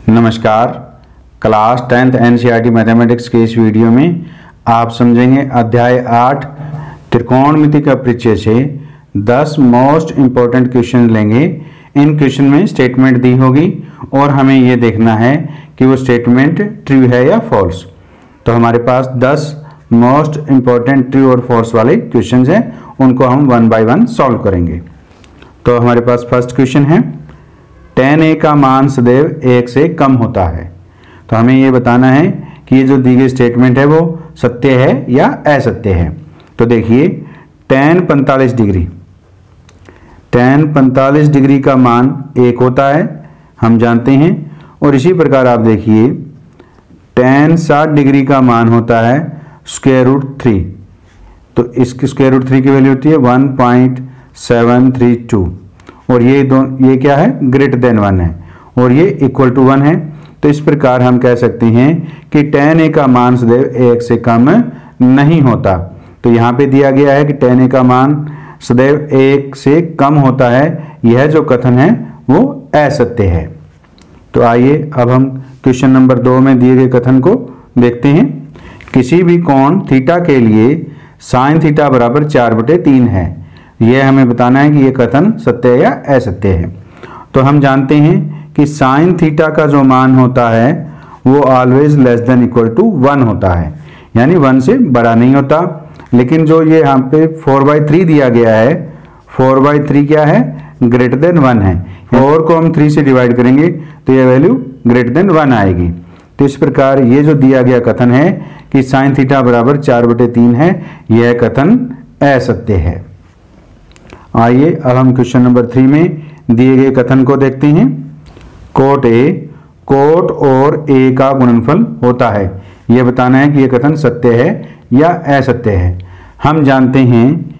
नमस्कार। Class 10th NCERT mathematics के इस वीडियो में आप समझेंगे अध्याय 8 त्रिकोणमिति का परिचय से 10 मोस्ट इंपॉर्टेंट क्वेश्चन लेंगे। इन क्वेश्चन में स्टेटमेंट दी होगी और हमें ये देखना है कि वो स्टेटमेंट ट्रू है या फॉल्स। तो हमारे पास 10 मोस्ट इंपॉर्टेंट ट्रू और फॉल्स वाले क्वेश्चन हैं, उनको हम वन बाय वन सॉल्व करेंगे। तो हमारे पास फर्स्ट क्वेश्चन है, tan a का मान सदैव 1 से कम होता है। तो हमें ये बताना है कि ये जो दी गई स्टेटमेंट है वो सत्य है या असत्य है। तो देखिए tan 45 डिग्री का मान 1 होता है, हम जानते हैं। और इसी प्रकार आप देखिए tan 60 डिग्री का मान होता है √3। तो इसकी √3 की वैल्यू होती है 1.732 और ये क्या है, ग्रेटर देन 1 है और ये इक्वल टू 1 है। तो इस प्रकार हम कह सकते हैं कि tan a का मान सदैव 1 से कम नहीं होता। तो यहाँ पे दिया गया है कि tan a का मान सदैव 1 से कम होता है, यह जो कथन है वो असत्य है। तो आइए अब हम क्वेश्चन नंबर 2 में दिए गए कथन को देखते हैं। किसी भी कोण थीटा के लिए sin थीटा बराबर 4/3 है। यह हमें बताना है कि यह कथन सत्य है या असत्य है। तो हम जानते हैं कि sin थीटा का जो मान होता है वो always less than equal to 1 होता है, यानी 1 से बड़ा नहीं होता। लेकिन जो ये यहाँ पे 4/3 दिया गया है, 4/3 क्या है, ग्रेटर देन 1 है। 4 को हम 3 से डिवाइड करेंगे तो यह वैल्यू ग्रेटर देन 1 आएगी। तो इस प्रकार ये जो दिया गया कथन है कि sin थीटा बराबर 4/3 है, यह कथन असत्य है। आइए अब हम क्वेश्चन नंबर 3 में दिए गए कथन को देखते हैं। कोट और a का गुणनफल होता है। यह बताना है कि यह कथन सत्य है या असत्य है। हम जानते हैं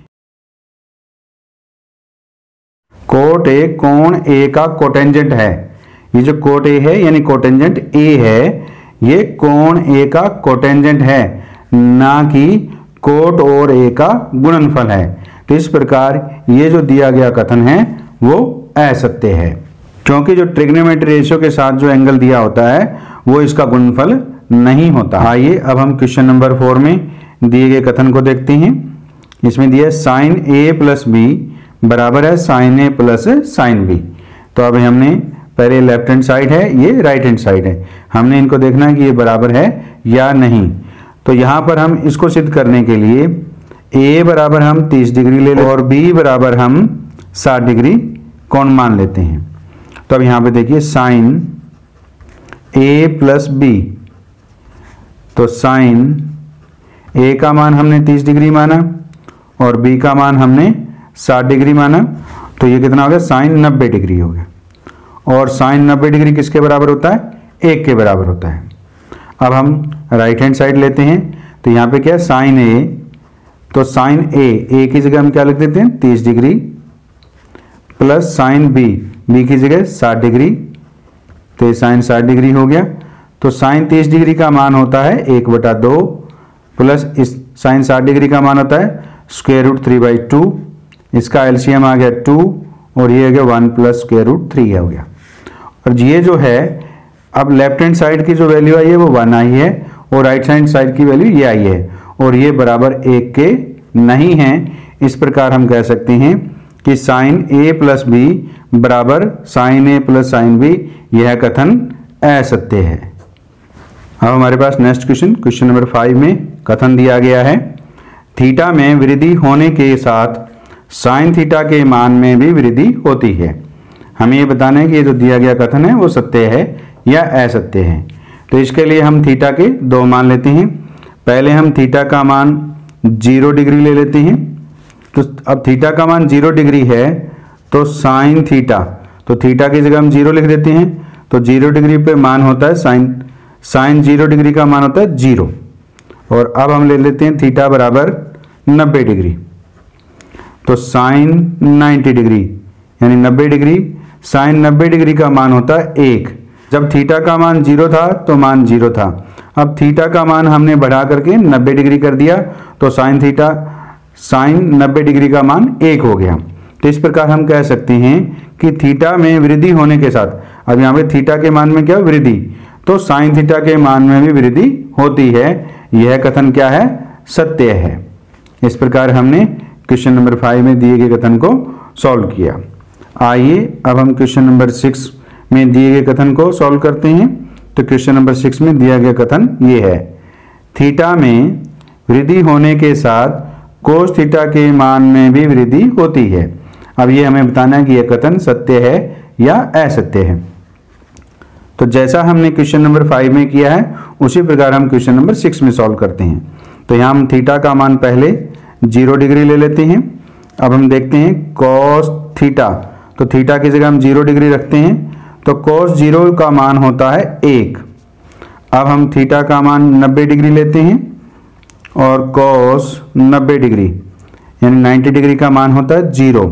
कोट a कोण a का कोटेंजेंट है। ये जो कोट a है यानी कोटेंजेंट a है, ये कोण a का कोटेंजेंट है, ना कि कोट और a का गुणनफल है। तो इस प्रकार ये जो दिया गया कथन है वो असत्य है, क्योंकि जो ट्रिग्नोमेट्री रेशियो के साथ जो एंगल दिया होता है वो इसका गुणनफल नहीं होता। आइए अब हम क्वेश्चन नंबर 4 में दिए गए कथन को देखते हैं। इसमें दिया है sin a प्लस b बराबर है sin a plus sin b। तो अब हमने पहले लेफ्ट हैंड साइड है, ये राइट हैंड साइड है, हमने इनको देखना है कि ये बराबर है या नहीं। तो यहाँ पर हम इसको सिद्ध करने के लिए a बराबर हम 30 डिग्री ले लें और b बराबर हम 60 डिग्री कोण मान लेते हैं। तो अब यहाँ पे देखिए sin a प्लस b, तो sin a का मान हमने 30 डिग्री माना और b का मान हमने 60 डिग्री माना। तो ये कितना हो गया, sin 90 डिग्री हो गया। और sin 90 डिग्री किसके बराबर होता है, 1 के बराबर होता है। अब हम राइट हैंड साइड लेते हैं। तो यहाँ पे क्या है, sin a, तो sin a की जगह हम क्या लिख देते हैं 30 डिग्री प्लस sin b की जगह 60 डिग्री, तो ये sin 60 डिग्री हो गया। तो sin 30 डिग्री का मान होता है 1/2 प्लस इस sin 60 डिग्री का मान होता है √3/2। इसका एलसीएम आ गया 2 और ये हो गया 1 प्लस √3 हो गया। और ये जो है अब लेफ्ट हैंड साइड की जो वैल्यू आई है वो 1 आई है और राइट हैंड साइड की वैल्यू ये आई है और ये बराबर 1 के नहीं है। इस प्रकार हम कह सकते हैं कि sin a प्लस b बराबर sin a plus sin b, यह कथन असत्य है। अब हमारे पास नेक्स्ट क्वेश्चन नंबर 5 में कथन दिया गया है, थीटा में वृद्धि होने के साथ sin थीटा के मान में भी वृद्धि होती है। हमें ये बताना है कि ये जो दिया गया कथन है वो सत्य है या असत्य है। तो इसके लिए हम थीटा के 2 मान लेते हैं। पहले हम थीटा का मान 0 डिग्री ले लेते हैं। तो अब थीटा का मान 0 डिग्री है तो sin थीटा, तो थीटा की जगह हम 0 लिख देते हैं। तो 0 डिग्री पे मान होता है sin 0 डिग्री का मान होता है 0। और अब हम ले लेते हैं थीटा बराबर 90 डिग्री, तो sin 90 डिग्री यानी 90 डिग्री, sin 90 डिग्री का मान होता है 1। जब थीटा का मान 0 था तो मान 0 था। अब थीटा का मान हमने बढ़ा करके 90 डिग्री कर दिया तो sin 90 डिग्री का मान 1 हो गया। तो इस प्रकार हम कह सकते हैं कि थीटा में वृद्धि होने के साथ, अब यहाँ पे थीटा के मान में क्या वृद्धि, तो साइन थीटा के मान में भी वृद्धि होती है। यह कथन क्या है, सत्य है। इस प्रकार हमने क्वेश्चन नंबर 5 में दिए गए कथन को सॉल्व किया। आइए अब हम क्वेश्चन नंबर 6 में दिए गए कथन को सॉल्व करते हैं। तो क्वेश्चन नंबर 6 में दिया गया कथन ये है, थीटा में वृद्धि होने के साथ कोस थीटा के मान में भी वृद्धि होती है। अब ये हमें बताना है कि यह कथन सत्य है या असत्य है। तो जैसा हमने क्वेश्चन नंबर 5 में किया है उसी प्रकार हम क्वेश्चन नंबर 6 में सॉल्व करते हैं। तो यहाँ हम थीटा का मान पहले 0 डिग्री ले लेते हैं। अब हम देखते हैं कॉस थीटा, तो थीटा की जगह हम 0 डिग्री रखते हैं, तो कॉस 0 का मान होता है 1। अब हम थीटा का मान 90 डिग्री लेते हैं और कॉस 90 डिग्री यानी 90 डिग्री का मान होता है 0।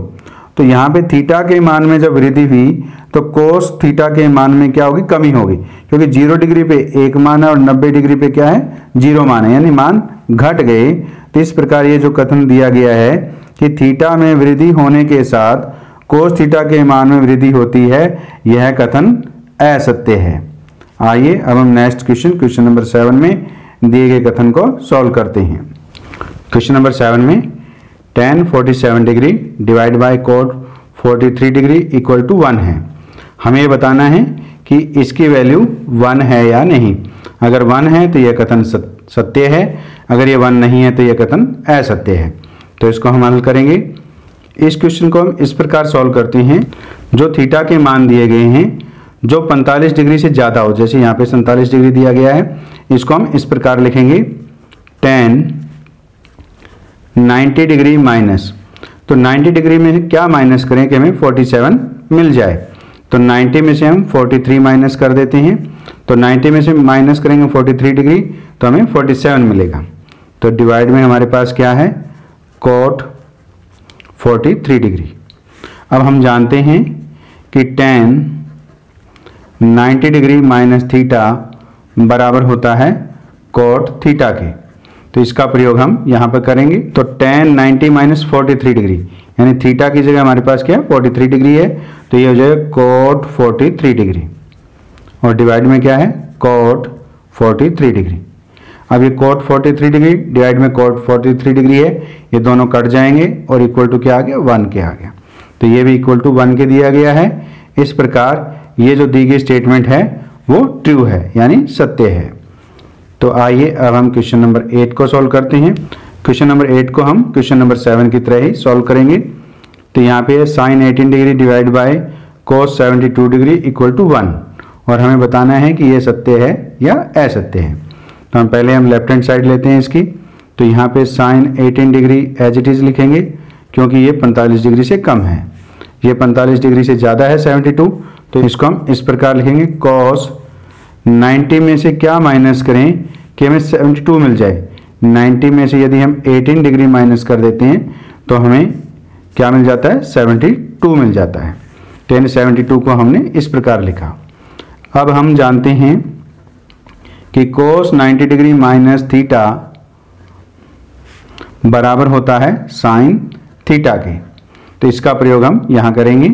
तो यहाँ पे थीटा के मान में जब वृद्धि हुई तो कोस थीटा के मान में क्या होगी, कमी होगी, क्योंकि 0 डिग्री पे 1 मान है और 90 डिग्री पे क्या है, 0 मान है, यानी मान घट गए। तो इस प्रकार ये जो कथन दिया गया है कि थीटा में वृद्धि होने के साथ कोस थीटा के मान में वृद्धि होती है, यह कथन असत्य है। आइए अब हम नेक्स्ट क्वेश्चन नंबर 7 में दिए गए कथन को सॉल्व करते हैं। क्वेश्चन नंबर 7 में tan 47 degree divide by cot 43 degree equal to 1 है। हमें ये बताना है कि इसकी वैल्यू 1 है या नहीं। अगर 1 है तो यह कथन सत्य है, अगर ये 1 नहीं है तो यह कथन असत्य है। तो इसको हम हल करेंगे। इस क्वेश्चन को हम इस प्रकार सॉल्व करते हैं, जो थीटा के मान दिए गए हैं जो 45 डिग्री से ज़्यादा हो, जैसे यहाँ पे 47 डिग्री दिया गया है, इसको हम इस प्रकार लिखेंगे tan 90 डिग्री माइनस, तो 90 डिग्री में क्या माइनस करें कि हमें 47 मिल जाए। तो 90 में से हम 43 माइनस कर देते हैं, तो 90 में से माइनस करेंगे 43 डिग्री तो हमें 47 मिलेगा। तो डिवाइड में हमारे पास क्या है, cot 43 डिग्री। अब हम जानते हैं कि tan 90 डिग्री माइनस थीटा बराबर होता है cot थीटा के। तो इसका प्रयोग हम यहाँ पर करेंगे। तो tan 90 माइनस 43 डिग्री यानी थीटा की जगह हमारे पास क्या है, 43 डिग्री है, तो ये हो जाएगा cot 43 डिग्री और डिवाइड में क्या है, cot 43 डिग्री। अब ये cot 43 डिग्री डिवाइड में cot 43 डिग्री है, ये दोनों कट जाएंगे और इक्वल टू क्या आ गया, 1 के आ गया। तो ये भी इक्वल टू 1 के दिया गया है। इस प्रकार ये जो दी गई स्टेटमेंट है वो ट्रू है यानी सत्य है। तो आइए अब हम क्वेश्चन नंबर 8 को सॉल्व करते हैं। क्वेश्चन नंबर 8 को हम क्वेश्चन नंबर 7 की तरह ही सॉल्व करेंगे। तो यहाँ पे sine 18 degree divide by cos 72 degree equal to 1 और हमें बताना है कि ये सत्य है या असत्य है। तो हम पहले लेफ्ट हैंड साइड लेते हैं इसकी। तो यहाँ पे sine 18 degree as it is लिखेंगे क्योंकि ये 45 डिग्री से कम है, ये 45 डिग्री से ज़्यादा है 72, तो इसको हम इस प्रकार लिखेंगे cos 90 में से क्या माइनस करें कि हमें 72 मिल जाए। 90 में से यदि हम 18 डिग्री माइनस कर देते हैं तो हमें क्या मिल जाता है, 72 मिल जाता है। तो यानी 72 को हमने इस प्रकार लिखा। अब हम जानते हैं कि cos 90 डिग्री माइनस थीटा बराबर होता है साइन थीटा के। तो इसका प्रयोग हम यहाँ करेंगे,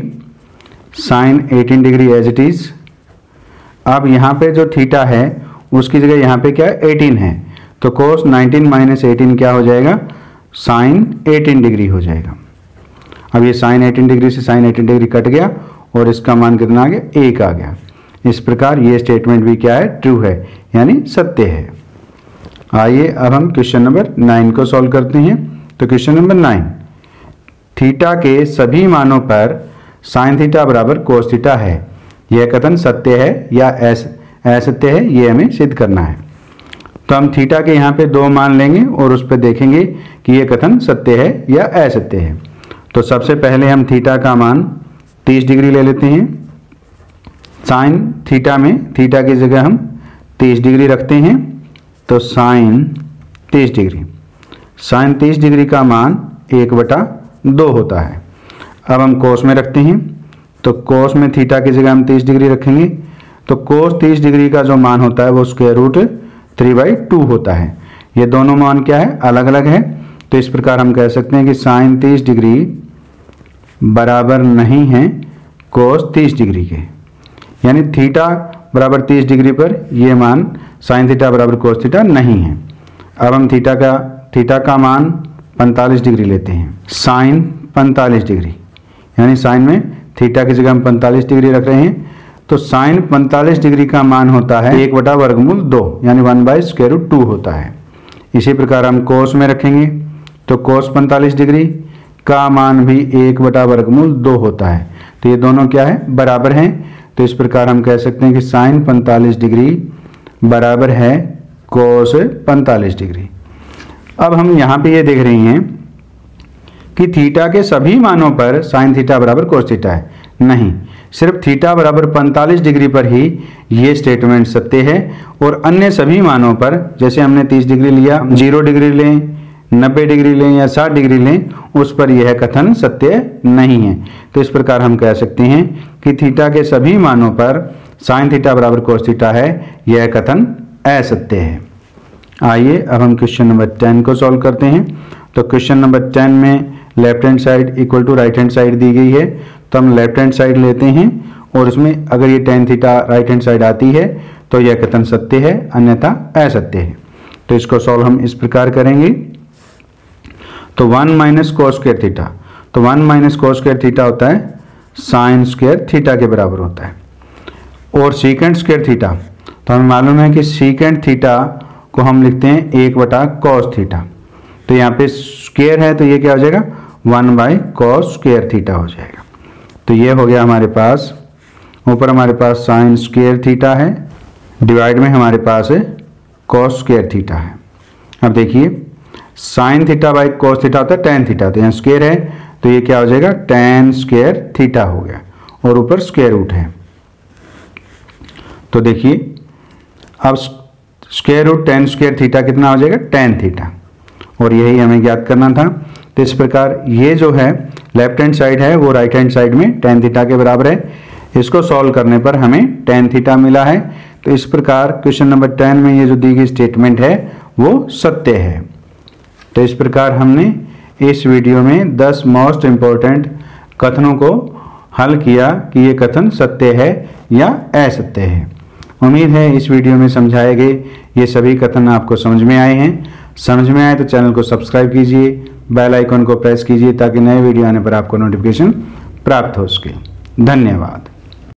sine 18 degree as it is. अब यहाँ पे जो थीटा है उसकी जगह यहाँ पे क्या है, 18 है, तो cos 19 माइनस 18 क्या हो जाएगा, साइन 18 डिग्री हो जाएगा। अब ये साइन 18 डिग्री से साइन 18 डिग्री कट गया और इसका मान कितना आ गया, 1 आ गया। इस प्रकार ये स्टेटमेंट भी क्या है, ट्रू है यानी सत्य है। आइए अब हम क्वेश्चन नंबर 9 को सॉल्व करते हैं। तो क्वेश्चन नंबर 9, थीटा के सभी मानों पर साइन थीटा बराबर कोस थीटा है, यह कथन सत्य है या असत्य है, ये हमें सिद्ध करना है। तो हम थीटा के यहाँ पे 2 मान लेंगे और उस पर देखेंगे कि यह कथन सत्य है या असत्य है। तो सबसे पहले हम थीटा का मान 30 डिग्री ले लेते हैं। साइन थीटा में थीटा की जगह हम 30 डिग्री रखते हैं, तो साइन 30 डिग्री, साइन 30 डिग्री का मान 1/2 होता है। अब हम कोस में रखते हैं, तो कोस में थीटा की जगह हम 30 डिग्री रखेंगे, तो कोस 30 डिग्री का जो मान होता है वो स्क्वायर रूट 3/2 होता है। ये दोनों मान क्या है, अलग अलग है। तो इस प्रकार हम कह सकते हैं कि साइन 30 डिग्री बराबर नहीं है कोस 30 डिग्री के। यानी थीटा बराबर 30 डिग्री पर ये मान साइन थीटा बराबर कोस थीटा नहीं है। अब हम थीटा का मान 45 डिग्री लेते हैं, साइन 45 डिग्री, यानी साइन में थीटा की जगह हम 45 डिग्री रख रहे हैं, तो साइन 45 डिग्री का मान होता है 1/वर्गमूल 2 यानी 1/√2 होता है। इसी प्रकार हम कोस में रखेंगे तो कोस 45 डिग्री का मान भी 1/√2 होता है। तो ये दोनों क्या है, बराबर हैं। तो इस प्रकार हम कह सकते हैं कि साइन 45 डिग्री बराबर है कोस 45 डिग्री। अब हम यहाँ पे ये देख रहे हैं कि थीटा के सभी मानों पर साइन थीटा बराबर कोस थीटा है, नहीं, सिर्फ थीटा बराबर 45 डिग्री पर ही ये स्टेटमेंट सत्य है, और अन्य सभी मानों पर, जैसे हमने 30 डिग्री लिया, 0 डिग्री लें, 90 डिग्री लें या 60 डिग्री लें, उस पर यह कथन सत्य नहीं है। तो इस प्रकार हम कह सकते हैं कि थीटा के सभी मानों पर साइन थीटा बराबर कोस थीटा है, यह कथन असत्य है। आइए अब हम क्वेश्चन नंबर 10 को सॉल्व करते हैं। तो क्वेश्चन नंबर 10 में left hand side equal to right hand side दी गई है, तो हम लेफ्ट हैंड साइड लेते हैं और उसमें अगर ये tan theta right hand side आती है तो यह कथन सत्य है, अन्यथा असत्य है। तो इसको सॉल्व हम इस प्रकार करेंगे। तो 1 - cos स्क्वायर थीटा, तो 1 - cos स्क्वायर थीटा होता है साइन स्क्वायर थीटा के बराबर होता है। और सीकेंट स्क्वायर थीटा, तो हमें मालूम है कि सीकेंट थीटा को हम लिखते हैं 1/cos थीटा। तो यहाँ पे स्क्वायर है तो ये क्या हो जाएगा, 1/cos स्क्वायर थीटा हो जाएगा। तो ये हो गया हमारे पास, ऊपर हमारे पास साइन स्क्वायर थीटा है, डिवाइड में हमारे पास cos स्क्वायर थीटा है। अब देखिए sine theta by cos theta होता है tan थीटा, तो यहाँ स्क्वायर है तो ये क्या हो जाएगा, tan स्क्वायर थीटा हो गया, और ऊपर स्क्वायर रूट है। तो देखिए अब square root tan square theta कितना हो जाएगा, tan थीटा, और यही हमें ज्ञात करना था। तो इस प्रकार ये जो है लेफ्ट हैंड साइड है वो राइट हैंड साइड में tan थीटा के बराबर है। इसको सॉल्व करने पर हमें tan थीटा मिला है। तो इस प्रकार क्वेश्चन नंबर 10 में ये जो दी गई स्टेटमेंट है वो सत्य है। तो इस प्रकार हमने इस वीडियो में 10 मोस्ट इम्पोर्टेंट कथनों को हल किया कि ये कथन सत्य है या असत्य है। उम्मीद है इस वीडियो में समझाए गए ये सभी कथन आपको समझ में आए हैं। समझ में आए तो चैनल को सब्सक्राइब कीजिए, बेल आइकन को प्रेस कीजिए ताकि नए वीडियो आने पर आपको नोटिफिकेशन प्राप्त हो सके। धन्यवाद।